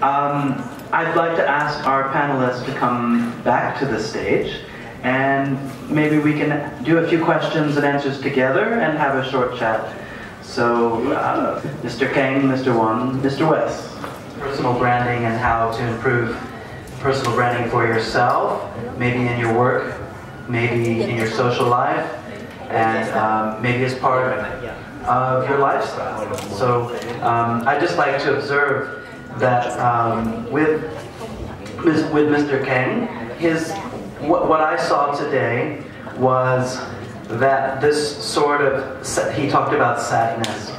I'd like to ask our panelists to come back to the stage, and maybe we can do a few questions and answers together and have a short chat. So, Mr. Khang, Mr. Won, Mr. Wes. Personal branding and how to improve personal branding for yourself, maybe in your work, maybe in your social life, and maybe as part of your lifestyle. So I'd just like to observe that with Mr. Khang, what I saw today was that this sort of, he talked about sadness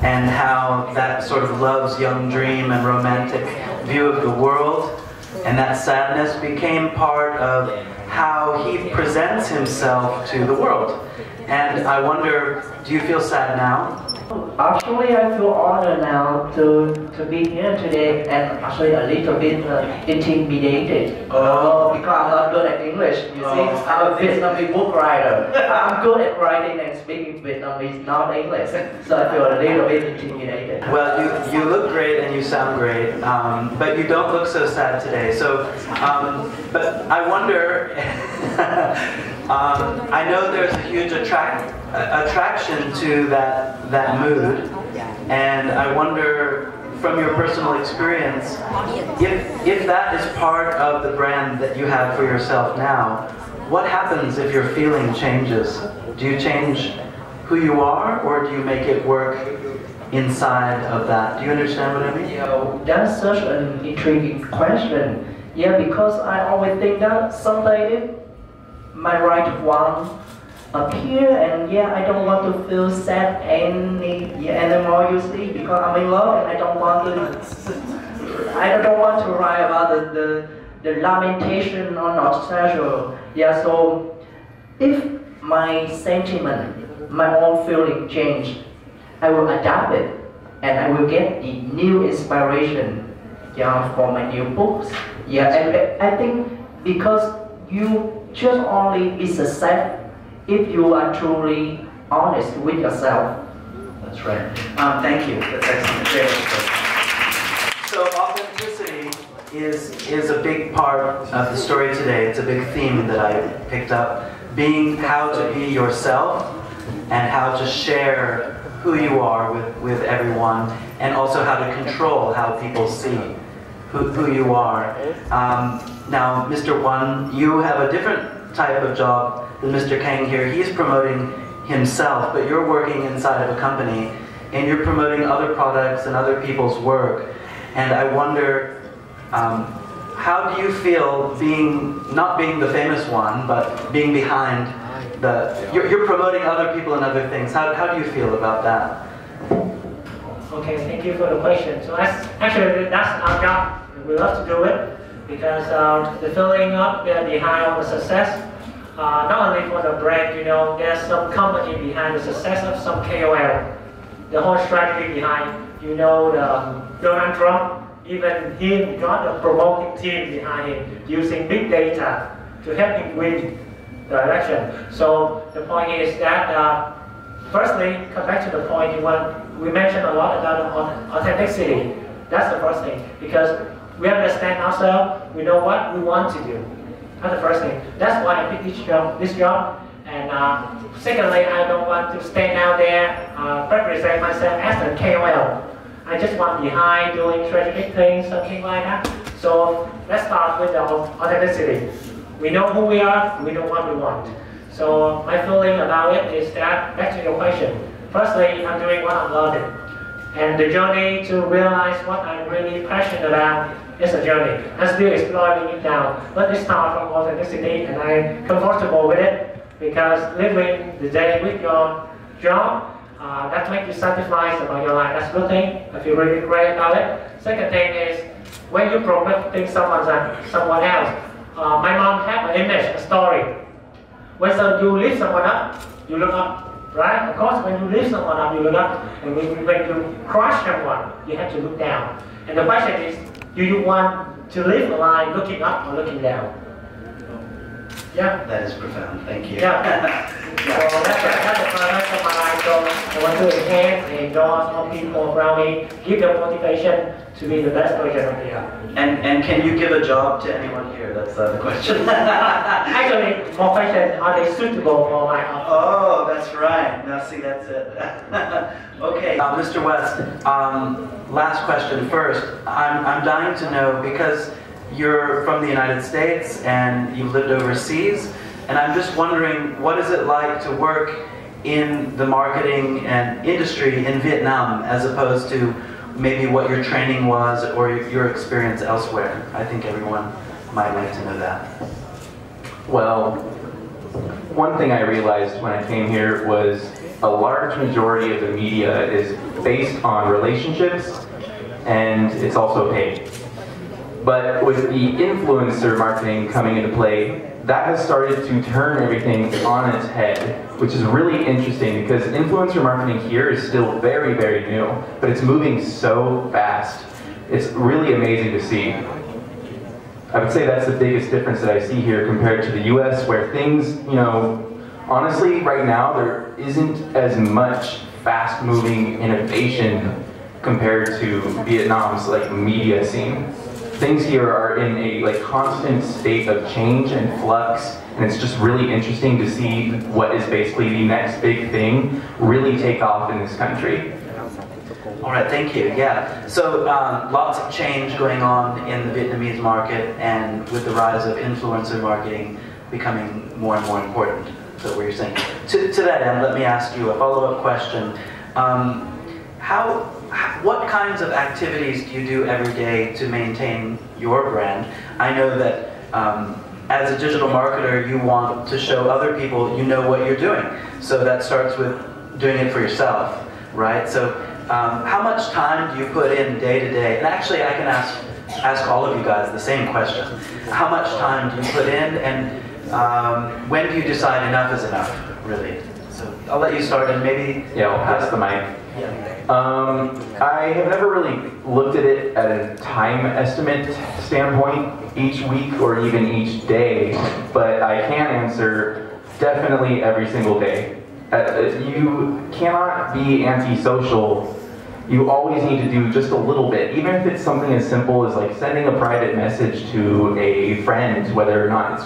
and how that sort of love's young dream and romantic view of the world, and that sadness became part of how he presents himself to the world. And I wonder, do you feel sad now? Actually, I feel honored now to be here today, and actually a little bit intimidated. Because I'm not good at English. You see, I'm a Vietnamese book writer. I'm good at writing and speaking Vietnamese, not English. So I feel a little bit intimidated. Well, you look great and you sound great, but you don't look so sad today. So, but I wonder. I know there's a huge attraction to that mood, and I wonder, from your personal experience, if that is part of the brand that you have for yourself now, what happens if your feeling changes? Do you change who you are, or do you make it work inside of that? Do you understand what I mean? Yeah, that's such an intriguing question. Yeah, because I always think that someday my right one appear, and yeah, I don't want to feel sad anymore, you see, because I'm in love and I don't want to write about the lamentation or nostalgia. Yeah, so if my sentiment, my own feeling change, I will adapt it and I will get the new inspiration, yeah, for my new books. Yeah, and I think because you just only be success if you are truly honest with yourself. That's right. Thank you. That's excellent. So authenticity is a big part of the story today. It's a big theme that I picked up. Being how to be yourself and how to share who you are with everyone, and also how to control how people see who you are. Now, Mr. Won, you have a different type of job than Mr. Khang here. He's promoting himself, but you're working inside of a company, and you're promoting other products and other people's work. And I wonder, how do you feel not being the famous one, but being behind you're promoting other people and other things. How do you feel about that? Okay, thank you for the question. So actually, that's our job. We love to do it because the feeling up behind all the success, not only for the brand, you know, there's some company behind the success of some KOL. The whole strategy behind, you know, Donald Trump, even him got a promoting team behind him using big data to help him win the election. So the point is that, firstly, come back to the point we mentioned a lot about authenticity. That's the first thing, because we understand ourselves, we know what we want to do. That's the first thing. That's why I picked this job. And secondly, I don't want to stand out there, represent myself as a KOL. I just want behind doing strategic things, something like that. So let's start with the authenticity. We know who we are, we know what we want. So my feeling about it is that, back to your question, firstly, I'm doing what I'm loving. And the journey to realize what I'm really passionate about is a journey. I'm still exploring it now. But it starts from authenticity, and I'm comfortable with it, because living the day with your job, that makes you satisfied about your life. That's a good thing. I feel really great about it. Second thing is, when you promoting someone else, my mom had an image, a story. When you lift someone up, you look up, right? Of course, when you lift someone up, you look up. And when you crush someone, you have to look down. And the question is, do you want to live a life looking up or looking down? Yeah. That is profound. Thank you. Yeah. So that's the purpose of my life. So I want to enhance and endorse all people around me, give them motivation to be the best version of me. And can you give a job to anyone here? That's the question. Actually, more question: are they suitable for my office? Oh, that's right. Now see, that's it. Okay, Mr. West. Last question first. I'm dying to know, because you're from the United States and you've lived overseas, and I'm just wondering, what is it like to work in the marketing and industry in Vietnam as opposed to maybe what your training was or your experience elsewhere? I think everyone might like to know that. Well, one thing I realized when I came here was a large majority of the media is based on relationships, and it's also paid. But with the influencer marketing coming into play, that has started to turn everything on its head, which is really interesting because influencer marketing here is still very, very new, but it's moving so fast. It's really amazing to see. I would say that's the biggest difference that I see here compared to the US, where things, you know, honestly, right now, there isn't as much fast-moving innovation compared to Vietnam's like media scene. Things here are in a constant state of change and flux, and it's just really interesting to see what is basically the next big thing really take off in this country. All right, thank you. Yeah, so lots of change going on in the Vietnamese market, and with the rise of influencer marketing becoming more and more important. So what you're saying. To that end, let me ask you a follow-up question. What kinds of activities do you do every day to maintain your brand? I know that as a digital marketer, you want to show other people you know what you're doing. So that starts with doing it for yourself, right? So how much time do you put in day to day? And actually, I can ask all of you guys the same question. How much time do you put in, and when do you decide enough is enough, really? So I'll let you start, and maybe... Yeah, I'll pass the mic. Yeah. I have never really looked at it at a time estimate standpoint each week or even each day, but I can answer definitely every single day. You cannot be antisocial. You always need to do just a little bit, even if it's something as simple as like sending a private message to a friend, whether or not it's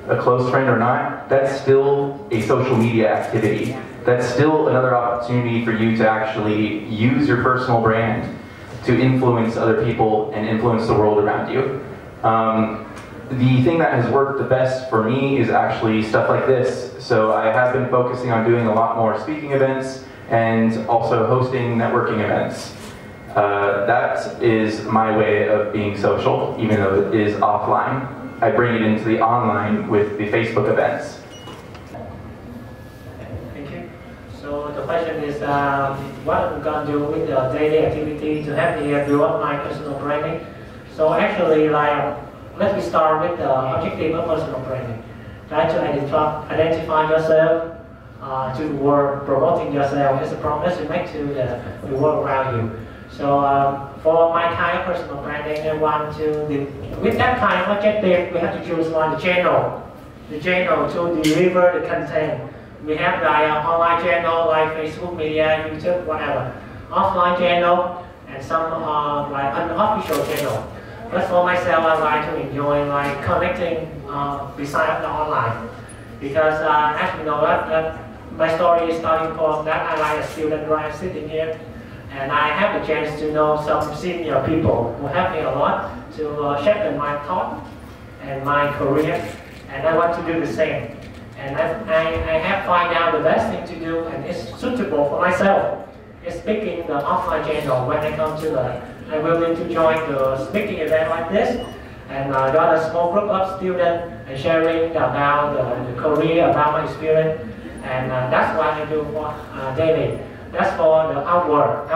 a close friend or not. That's still a social media activity. That's still another opportunity for you to actually use your personal brand to influence other people and influence the world around you. The thing that has worked the best for me is actually stuff like this. So I have been focusing on doing a lot more speaking events and also hosting networking events. That is my way of being social, even though it is offline. I bring it into the online with the Facebook events. So the question is, what I'm going to do with the daily activity to help me build up my personal branding. So actually, let me start with the objective of personal branding. Try to identify yourself to the world, promoting yourself as a promise you make to the world around you. So for my kind of personal branding, I want to, with that kind of objective, we have to choose the channel to deliver the content. We have online channel like Facebook media, YouTube, whatever. Offline channel and some unofficial channel. But for myself, I like to enjoy connecting besides the online. Because as you know, that my story is starting from that I like a student right sitting here. And I have the chance to know some senior people who help me a lot to shape my thought and my career. And I want to do the same. And I have find out the best thing to do, and it's suitable for myself. It's speaking the offline channel. When I come to I'm willing to join the speaking event like this, and join a small group of students and sharing about the career, about my experience, and that's what I do for daily. That's for the outward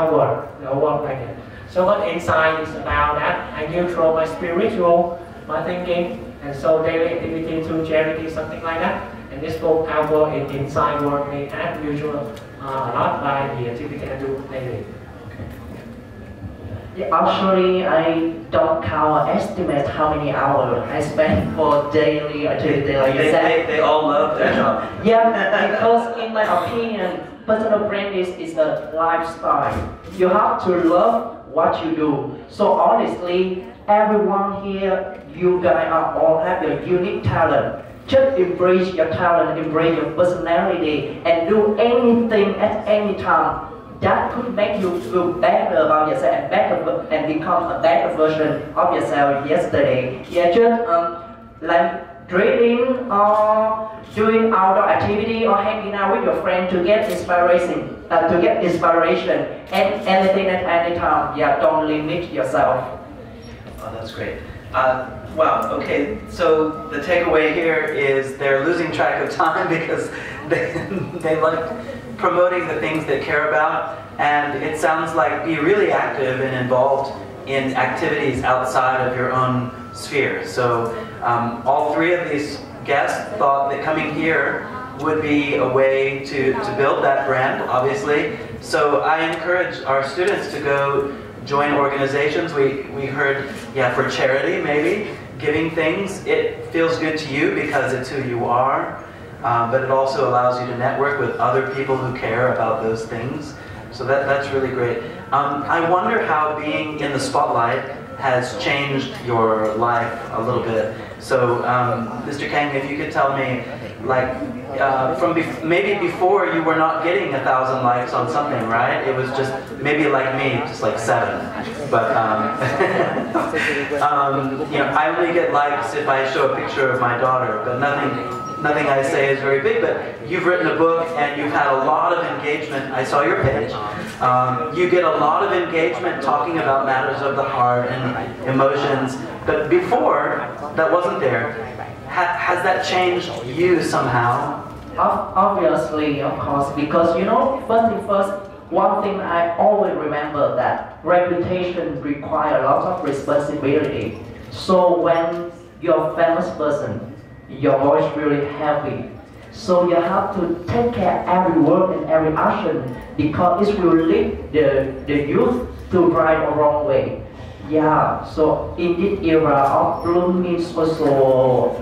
like that. So what inside is about that. I neutral my spiritual, my thinking, and so daily activity through charity, something like that. And this both outward and inside work may add usual a lot by the activity I do daily. Yeah, actually, I don't count or estimate how many hours I spend for daily activity like you said. They all love their job. Yeah, because in my opinion, personal branding is a lifestyle. You have to love what you do. So honestly, everyone here, you guys are all have your unique talent. Just embrace your talent, embrace your personality, and do anything at any time that could make you feel better about yourself and better and become a better version of yourself yesterday. Yeah, just like reading or doing outdoor activity or hanging out with your friend to get inspiration, and anything at any time. Yeah, don't limit yourself. Oh, that's great. Wow, okay, so the takeaway here is they're losing track of time because they like promoting the things they care about, and it sounds like be really active and involved in activities outside of your own sphere. So all three of these guests thought that coming here would be a way to build that brand, obviously. So I encourage our students to go join organizations. We heard, yeah, for charity maybe, giving things. It feels good to you because it's who you are, but it also allows you to network with other people who care about those things. So that's really great. I wonder how being in the spotlight has changed your life a little bit. So Mr. Khang, if you could tell me, like, maybe before you were not getting 1,000 likes on something, right? It was just maybe like me, just like 7. But you know, I only get likes if I show a picture of my daughter, but nothing I say is very big. But you've written a book and you've had a lot of engagement. I saw your page. You get a lot of engagement talking about matters of the heart and emotions. But before, that wasn't there. Has that changed you somehow? Obviously, of course, because you know, first thing first, one thing I always remember that reputation requires a lot of responsibility. So when you're a famous person, your voice really heavy. So you have to take care of every word and every action because it will lead the youth to right or wrong way. Yeah, so in this era of blooming social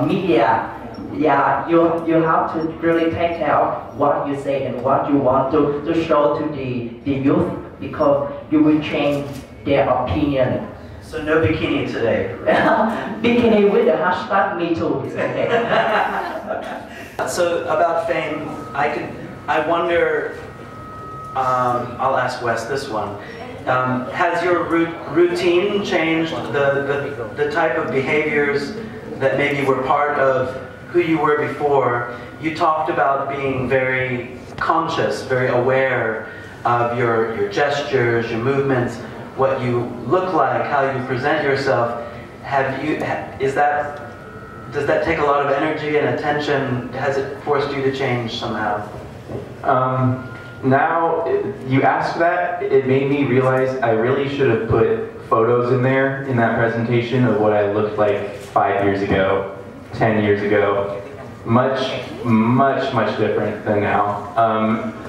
media, yeah, you have to really take care of what you say and what you want to show to the youth because you will change their opinion. So no bikini today. Bikini with the hashtag #MeToo is okay. So about fame, I wonder, I'll ask Wes this one. Has your routine changed, the type of behaviors that maybe were part of who you were before? You talked about being very conscious, very aware of your gestures, your movements, what you look like, how you present yourself. Does that take a lot of energy and attention? Has it forced you to change somehow? Now, you asked that, it made me realize I really should have put photos in there in that presentation of what I looked like 5 years ago, 10 years ago. Much, much, much different than now.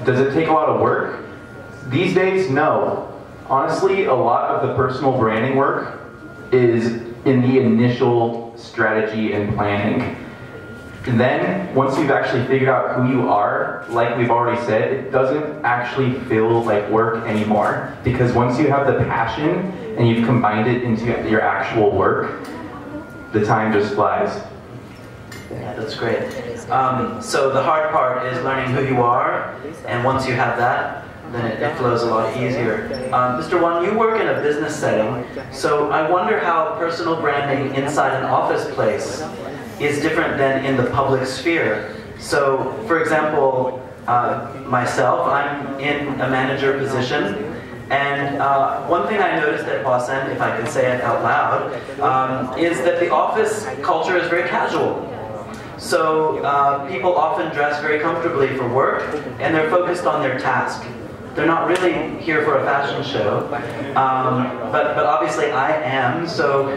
Does it take a lot of work? These days, no. Honestly, a lot of the personal branding work is in the initial strategy and planning. And then, once you've actually figured out who you are, like we've already said, it doesn't actually feel like work anymore. Because once you have the passion and you've combined it into your actual work, the time just flies. Yeah, that's great. So the hard part is learning who you are, and once you have that, then it flows a lot easier. Mr. Wan, you work in a business setting, so I wonder how personal branding inside an office place is different than in the public sphere. So, for example, myself, I'm in a manager position, and one thing I noticed at Hwasen, if I can say it out loud, is that the office culture is very casual. So people often dress very comfortably for work, and they're focused on their task. They're not really here for a fashion show, but obviously I am, so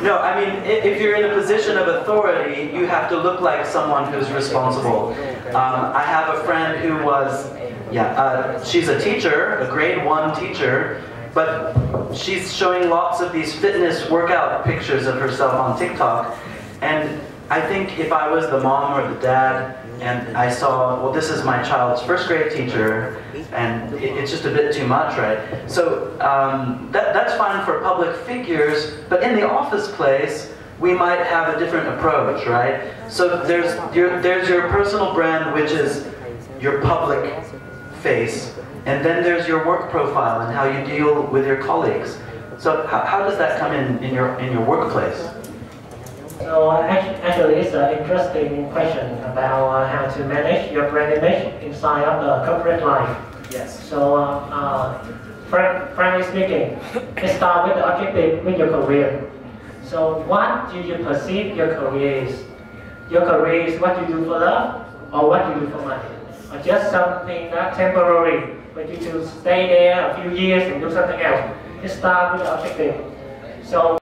no, I mean, if you're in a position of authority, you have to look like someone who's responsible. I have a friend who was Yeah, she's a teacher, a grade 1 teacher, but she's showing lots of these fitness workout pictures of herself on TikTok. And I think if I was the mom or the dad and I saw, well, this is my child's first grade teacher, and it's just a bit too much, right? So that's fine for public figures, but in the office place, we might have a different approach, right? So there's your personal brand, which is your public face, and then there's your work profile and how you deal with your colleagues. So how does that come in your workplace? So actually, it's an interesting question about how to manage your brand image inside of the corporate life. Yes. So, frankly speaking, let's start with the objective with your career. So, what do you perceive your career is? Your career is what you do for love, or what you do for money, or just something that temporary, but you to stay there a few years and do something else. Let's start with the objective. So.